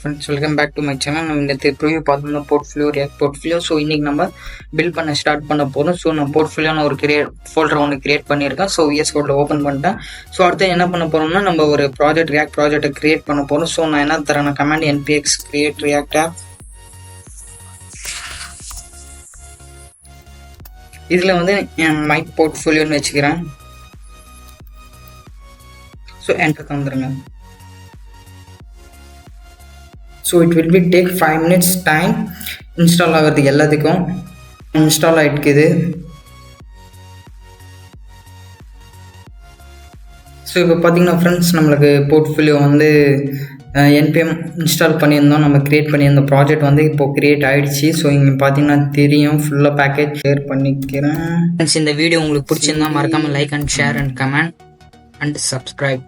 friends, welcome back to my channel. நம்ம இந்த preview பார்த்தோம்னா போர்ட்ஃபோலியோ ரியாக்ட் போர்ட்ஃபோலியோ. ஸோ இன்னைக்கு நம்ம பில்ட் பண்ண ஸ்டார்ட் பண்ண போகிறோம். ஸோ நான் போர்ட்ஃபோலியோன்னு ஒரு ஃபோல்டர் ஒன்று கிரியேட் பண்ணியிருக்கேன். ஸோ விஎஸ் கோடில் ஓப்பன் பண்ணிட்டேன். ஸோ அடுத்து என்ன பண்ண போகிறோம்னா நம்ம ஒரு ரியாக்ட் ப்ராஜெக்டை கிரியேட் பண்ண போகிறோம். ஸோ நான் என்ன தரேன், command npx create react app. இதில் வந்து மை போர்ட்ஃபோலியோன்னு வச்சுக்கிறேன். ஸோ என்டர் தந்துருங்க. So it will be take 5 minutes time install ஆகிறதுக்கு. எல்லாத்துக்கும் இன்ஸ்டால் ஆகிட்டுக்குது. ஸோ இப்போ பார்த்தீங்கன்னா ஃப்ரெண்ட்ஸ், நம்மளுக்கு போர்ட்ஃபோலியோ வந்து npm இன்ஸ்டால் பண்ணியிருந்தோம், நம்ம க்ரியேட் பண்ணியிருந்த ப்ராஜெக்ட் வந்து இப்போது க்ரியேட் ஆகிடுச்சு. ஸோ இங்கே பார்த்தீங்கன்னா தெரியும், ஃபுல்லாக பேக்கேஜ் ஷேர் பண்ணிக்கிறேன். ஃப்ரெண்ட்ஸ், இந்த வீடியோ உங்களுக்கு பிடிச்சிருந்தா மறக்காமல் like and share and comment and subscribe.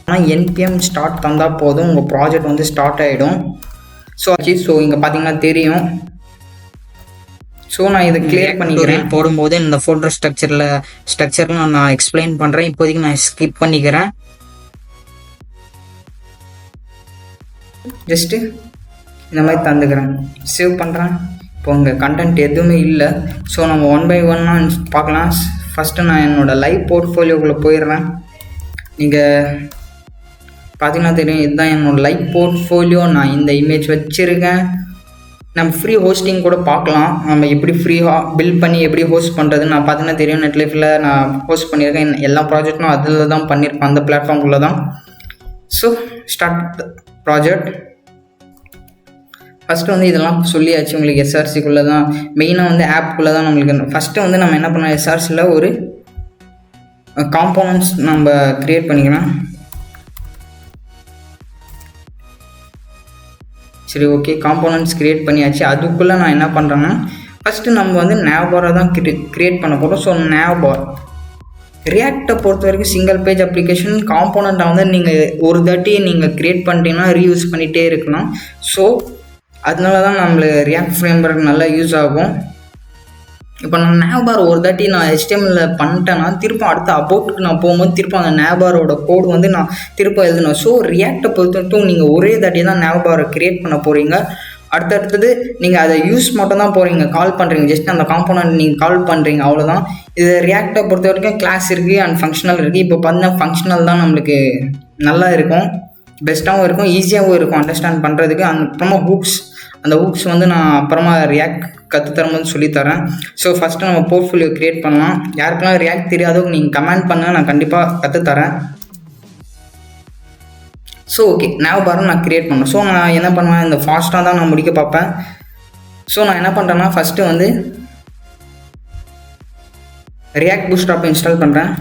ஆனால் npm ஸ்டார்ட் தந்தால் போதும், உங்கள் ப்ராஜெக்ட் வந்து ஸ்டார்ட் ஆகிடும். ஸோ இங்கே பார்த்தீங்கன்னா தெரியும். ஸோ நான் இதை கிளியர் பண்ணிக்கிறேன். போடும்போது இந்த ஃபோல்டர் ஸ்ட்ரக்சரில் நான் எக்ஸ்பிளைன் பண்ணுறேன். இப்போதைக்கு நான் ஸ்கிப் பண்ணிக்கிறேன். ஜஸ்ட்டு இந்த மாதிரி தந்துக்கிறேன், சேவ் பண்ணுறேன். இப்போ உங்கள் கண்டென்ட் எதுவுமே இல்லை. ஸோ நம்ம 1 by 1 பார்க்கலாம். ஃபஸ்ட்டு நான் என்னோடய லைவ் போர்ட்ஃபோலியோக்குள்ளே போயிடுறேன். நீங்கள் பார்த்தீங்கன்னா தெரியும், இதுதான் என்னோடய லைவ் போர்ட்ஃபோலியோ. நான் இந்த இமேஜ் வச்சுருக்கேன். நம்ம ஃப்ரீ ஹோஸ்டிங் கூட பார்க்கலாம், நம்ம எப்படி ஃப்ரீயாக பில்ட் பண்ணி எப்படி ஹோஸ்ட் பண்ணுறது. நான் பார்த்தீங்கன்னா தெரியும், நெட்லைஃப்பில் நான் ஹோஸ்ட் பண்ணியிருக்கேன். எல்லா ப்ராஜெக்டும் அதில் தான் பண்ணியிருப்பேன், அந்த பிளாட்ஃபார்ம்குள்ளே தான். So start project. ஃபஸ்ட்டு வந்து இதெல்லாம் சொல்லியாச்சு உங்களுக்கு. எஸ்ஆர்சிக்குள்ளே தான் மெயினாக வந்து ஆப்புக்குள்ளே தான் நம்மளுக்கு. ஃபஸ்ட்டு வந்து நம்ம என்ன பண்ணோம், எஸ்ஆர்சியில் ஒரு காம்போனன்ட்ஸ் நம்ம க்ரியேட் பண்ணிக்கலாம். சரி, ஓகே, காம்போனன்ட்ஸ் க்ரியேட் பண்ணியாச்சு. அதுக்குள்ளே நான் என்ன பண்ணுறேன்னா, ஃபஸ்ட்டு நம்ம வந்து நேவ்பாரை தான் க்ரியேட் பண்ண போகிறோம். ஸோ நேவ்பார் ரியாக்டை பொறுத்த வரைக்கும் சிங்கிள் பேஜ் அப்ளிகேஷன். காம்போனண்ட்டை வந்து நீங்கள் ஒரு தாட்டி நீங்கள் க்ரியேட் பண்ணிட்டீங்கன்னா ரீயூஸ் பண்ணிகிட்டே இருக்கலாம். ஸோ அதனால தான் நம்மளுக்கு ரியாக்ட் ஃப்ரேம்வொர்க் நல்லா யூஸ் ஆகும். இப்போ நான் நேவ்பார் ஒரு தாட்டி நான் HTML பண்ணிட்டேன்னா திரும்ப அடுத்த அபவுட்டுக்கு நான் போகும்போது திரும்ப அந்த நேவ்பாரோட கோடு வந்து நான் திரும்ப எழுதணும். ஸோ ரியாக்டை பொறுத்தவரைக்கும் நீங்கள் ஒரே தாட்டி தான் நேவ்பாரை க்ரியேட் பண்ண போகிறீங்க. அடுத்தது நீங்கள் அதை யூஸ் மட்டும் தான் போகிறீங்க, கால் பண்ணுறீங்க. ஜஸ்ட் அந்த காம்போனன்ட் நீங்கள் கால் பண்ணுறீங்க, அவ்வளோதான். இது ரியாக்டை பொறுத்த வரைக்கும் கிளாஸ் இருக்குது அண்ட் ஃபங்க்ஷனல் இருக்குது. இப்போ பார்த்தீங்கன்னா ஃபங்க்ஷனல் தான் நம்மளுக்கு நல்லா இருக்கும், பெஸ்ட்டாகவும் இருக்கும், ஈஸியாகவும் இருக்கும் அண்டர்ஸ்டாண்ட் பண்ணுறதுக்கு. அப்புறமா அந்த ஹூக்ஸ் வந்து நான் அப்புறமா ரியாக்ட் கற்றுத்தரும்போது சொல்லித்தரேன். ஸோ ஃபஸ்ட்டு நம்ம போர்ட்ஃபோலியோ க்ரியேட் பண்ணலாம். யாருக்கெல்லாம் ரியாக்ட் தெரியாதோ நீங்கள் கமெண்ட் பண்ணுங்கள், நான் கண்டிப்பாக கற்றுத்தரேன். ஸோ ஓகே, நேவ்பாரும் நான் க்ரியேட் பண்ணேன். ஸோ நான் என்ன பண்ணுவேன், இந்த ஃபாஸ்ட்டாக தான் நான் முடிக்க பார்ப்பேன். ஸோ நான் என்ன பண்ணுறேன்னா, ஃபஸ்ட்டு வந்து ரியாக்ட் பூட்ஸ்ட்ராப் இன்ஸ்டால் பண்ணுறேன்.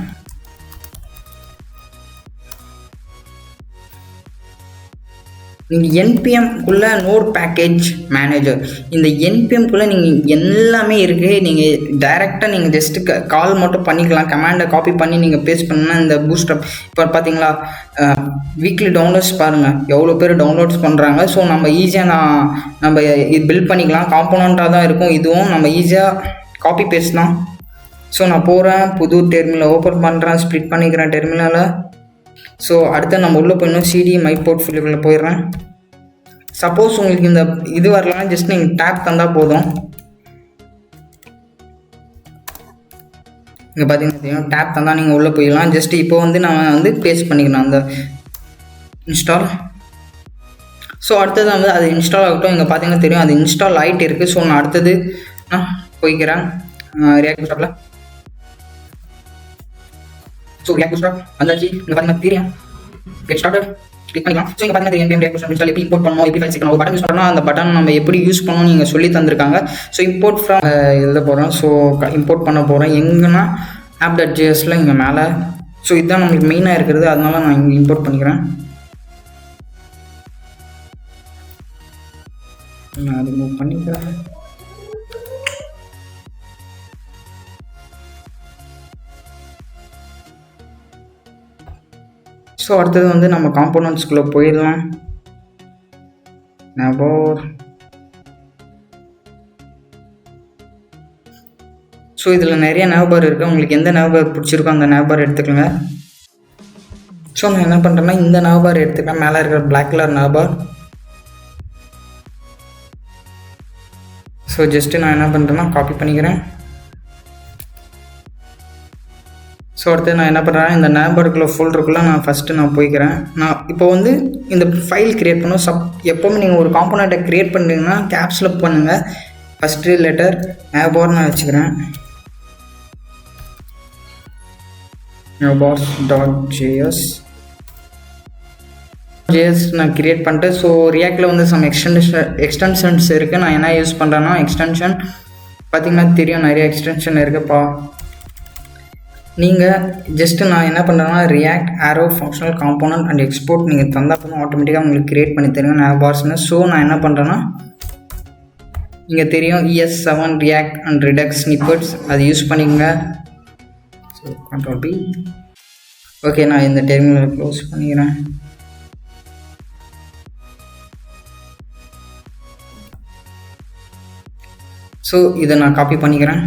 நீங்கள் என்பிஎம்குள்ளே நோட் பேக்கேஜ் மேனேஜர், இந்த என்பிஎம்குள்ளே நீங்கள் எல்லாமே இருக்குது. நீங்கள் டைரெக்டாக நீங்கள் ஜஸ்ட்டு கால் மட்டும் பண்ணிக்கலாம். கமாண்டை காப்பி பண்ணி நீங்கள் பேஸ்ட் பண்ணால் இந்த பூஸ்ட்அப். இப்போ பார்த்தீங்களா, வீக்லி டவுன்லோட்ஸ் பாருங்கள், எவ்வளோ பேர் டவுன்லோட்ஸ் பண்ணுறாங்க. ஸோ நம்ம ஈஸியாக நம்ம இது பில்ட் பண்ணிக்கலாம். காம்போனண்ட்டாக தான் இருக்கும் இதுவும், நம்ம ஈஸியாக காப்பி பேஸ்ட் தான். ஸோ நான் போகிறேன், புது டெர்மினலை ஓப்பன் பண்ணுறேன், ஸ்ப்ளிட் பண்ணிக்கிறேன் டெர்மினலை. ஸோ அடுத்து நம்ம உள்ளே போயிடணும், சிடி மை போர்ட்ஃபோலியோவில் போயிடுறேன். சப்போஸ் உங்களுக்கு இந்த இது வரலன்னா ஜஸ்ட் நீங்கள் டேப் தந்தால் போதும். இங்கே பார்த்தீங்கன்னா தெரியும், டேப் தந்தால் நீங்கள் உள்ளே போயிடலாம். ஜஸ்ட் இப்போ வந்து நான் வந்து பேஸ்ட் பண்ணிக்கணும் அந்த இன்ஸ்டால். ஸோ அடுத்தது வந்து அது இன்ஸ்டால் ஆகட்டும். இங்கே பார்த்தீங்கன்னா தெரியும், அது இன்ஸ்டால் ஆகிட்டு இருக்குது. ஸோ நான் அடுத்தது போய்க்கிறேன் ரியாக்ட் பூட்ஸ்ட்ராப்பில். ஸோ ரியாக்ட் பூட்ஸ்ட்ராப் வந்தாச்சு. இங்கே பார்த்தீங்கன்னா தெரியும், கெட் ஸ்டார்டட் கிளிக் பண்ணிக்கலாம். ஸோ இங்கே பார்த்தீங்கன்னா npm ரியாக்ட் பூட்ஸ்ட்ராப் இன்ஸ்டால் எப்படி இம்போர்ட் பண்ணணும், எப்படி ஃபைல் சேர்க்கணும். ஒரு பட்டன் யூஸ் பண்ணால் அந்த பட்டன் நம்ம எப்படி யூஸ் பண்ணணும் நீங்கள் சொல்லி தந்திருக்காங்க. ஸோ இம்போர்ட் ஃப்ரம் எழுத போகிறோம். ஸோ இம்போர்ட் பண்ண போகிறேன் எங்கன்னா app.jsல இங்கே மேலே. ஸோ இதுதான் நம்மளுக்கு மெயினாக இருக்கிறது, அதனால நான் இங்கே இம்போர்ட் பண்ணிக்கிறேன். நான் அது மூவ் பண்ணிக்கிறேன். ஸோ அடுத்தது வந்து நம்ம காம்போனன்ட்ஸ்குள்ளே போயிடலாம். நேவ்பார். ஸோ இதில் நிறைய நேவ்பார் இருக்குது. உங்களுக்கு எந்த நேவ்பார் பிடிச்சிருக்கோ அந்த நேவ்பார் எடுத்துக்கோங்க. ஸோ நான் என்ன பண்ணுறேன்னா இந்த நாபார் எடுத்துக்கிறேன், மேலே இருக்கிற பிளாக் கலர் நாபார். ஸோ ஜஸ்ட்டு நான் என்ன பண்ணுறேன்னா காப்பி பண்ணிக்கிறேன். ஸோ அடுத்து நான் என்ன பண்ணுறேன், இந்த நாபாருக்குள்ள ஃபோல்டருக்குள்ளே நான் ஃபஸ்ட்டு நான் போய்க்கிறேன். நான் இப்போ வந்து இந்த ஃபைல் க்ரியேட் பண்ணும். எப்போவுமே நீங்கள் ஒரு காம்போனண்ட்டை க்ரியேட் பண்ணுறீங்கன்னா கேப்ஸில் பண்ணுங்கள். ஃபஸ்ட்டு லெட்டர் நாபார் நான் வச்சுக்கிறேன். navbars.js நான் க்ரியேட் பண்ணிட்டு, ஸோ ரியாக்டில் வந்து சம் எக்ஸ்டென்ஷன்ஸ் இருக்குது. நான் என்ன யூஸ் பண்ணுறேன்னா எக்ஸ்டென்ஷன் பார்த்திங்கன்னா தெரியும், நிறைய எக்ஸ்டென்ஷன் இருக்குப்பா. நீங்கள் ஜஸ்ட்டு நான் என்ன பண்ணுறேன்னா React arrow functional component and export நீங்கள் தந்தால் போதும் ஆட்டோமேட்டிக்காக உங்களுக்கு க்ரியேட் பண்ணி தருங்க navbarsன்னு. ஸோ நான் என்ன பண்ணுறேன்னா இங்கே தெரியும் ES7 react and Redux snippets, அது யூஸ் பண்ணிக்கோங்க. So Ctrl B. ஓகே, நான் இந்த டெர்மினலை க்ளோஸ் பண்ணிக்கிறேன். ஸோ இதை நான் காப்பி பண்ணிக்கிறேன்.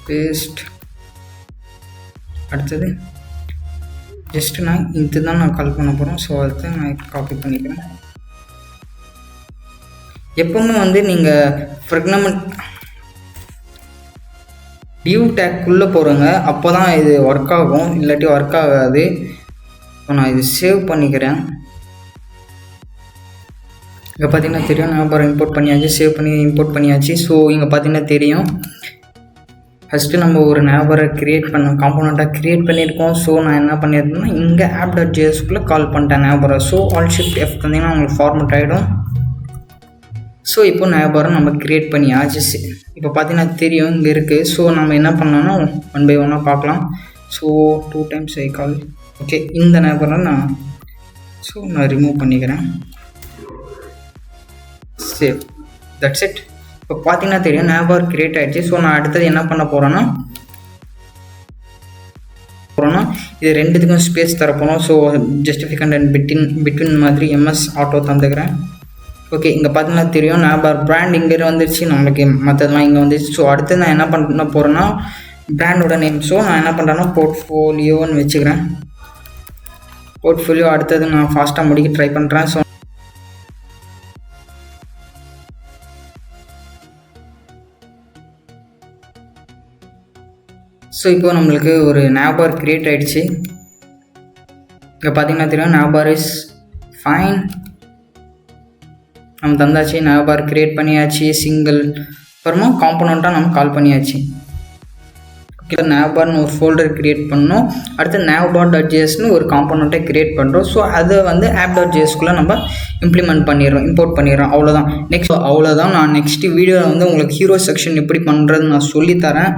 பேஸ்ட். அடுத்தது ஜஸ்ட்டு நான் இது தான் நான் கால் பண்ண போகிறேன். ஸோ அதுக்கு நான் காப்பி பண்ணிக்கிறேன். எப்பவுமே வந்து நீங்கள் ஃப்ரெக்னமெண்ட் டியூ டேக்குள்ளே போகிறோங்க, அப்போ தான் இது ஒர்க் ஆகும், இல்லாட்டி ஒர்க் ஆகாது. ஸோ நான் இது சேவ் பண்ணிக்கிறேன். இங்கே பார்த்தீங்கன்னா தெரியும், நான் அப்புறம் இம்போர்ட் பண்ணியாச்சு, சேவ் பண்ணி இம்போர்ட் பண்ணியாச்சு. ஸோ இங்கே பார்த்தீங்கன்னா தெரியும், ஃபஸ்ட்டு நம்ம ஒரு நேபரை க்ரியேட் பண்ணோம், காம்போனண்ட்டாக க்ரியேட் பண்ணியிருக்கோம். ஸோ நான் என்ன பண்ணியிருந்தேன்னா இங்கே app.jsக்குள்ளே கால் பண்ணிட்டேன் நேபரை. ஸோ Alt+Shift F தந்தீங்கன்னா உங்களுக்கு ஃபார்மேட் ஆகிடும். ஸோ இப்போ நேபரை நம்ம க்ரியேட் பண்ணியாச்சு. இப்போ பார்த்தீங்கன்னா தெரியும் இங்கே இருக்குது. ஸோ நம்ம என்ன பண்ணோன்னா 1 by 1 பார்க்கலாம். So 2 times I call. Okay, இந்த நேபரை நான் ரிமூவ் பண்ணிக்கிறேன். சேவ். That's it. இப்போ பார்த்தீங்கன்னா தெரியும் நேபர் க்ரியேட் ஆகிடுச்சு. ஸோ நான் அடுத்தது என்ன பண்ண போகிறேன்னா இது ரெண்டுத்துக்கும் ஸ்பேஸ் தரப்போகிறோம். ஸோ ஜஸ்டிஃபிகண்ட் அண்ட் பிட்வீன் மாதிரி MS ஆட்டோ தந்துக்கிறேன். ஓகே, இங்கே பார்த்தீங்கன்னா தெரியும் நேபர் பிராண்ட் இங்கே வந்துருச்சு, நம்மளுக்கு மற்றதெல்லாம் இங்கே வந்துருச்சு. ஸோ அடுத்து நான் என்ன பண்ண போகிறேன்னா பிராண்டோட நேம். ஸோ நான் என்ன பண்ணுறேன்னா போர்ட்ஃபோலியோன்னு வச்சுக்கிறேன். போர்ட்ஃபோலியோ அடுத்தது நான் ஃபாஸ்ட்டாக முடிக்க ட்ரை பண்ணுறேன். ஸோ இப்போ நம்மளுக்கு ஒரு நேபார் க்ரியேட் ஆகிடுச்சு. இங்கே பார்த்தீங்கன்னா தெரியும் நேபார் இஸ் ஃபைன், நம்ம தந்தாச்சு. நேபார் க்ரியேட் பண்ணியாச்சு, சிங்கிள் அப்புறமா காம்போனண்ட்டாக நம்ம கால் பண்ணியாச்சு. ஓகே, நேபார்னு ஒரு ஃபோல்டர் க்ரியேட் பண்ணோம். அடுத்து navbar.jsன்னு ஒரு காம்போனண்ட்டை க்ரியேட் பண்ணுறோம். ஸோ அதை வந்து app.jsக்குள்ளே நம்ம இம்ப்ளிமெண்ட் பண்ணிடுறோம், இம்போர்ட் பண்ணிடுறோம். அவ்வளோதான். அவ்வளோதான். நான் நெக்ஸ்ட் வீடியோவில் வந்து உங்களுக்கு ஹீரோ செக்ஷன் எப்படி பண்ணுறதுன்னு நான் சொல்லித்தரேன்.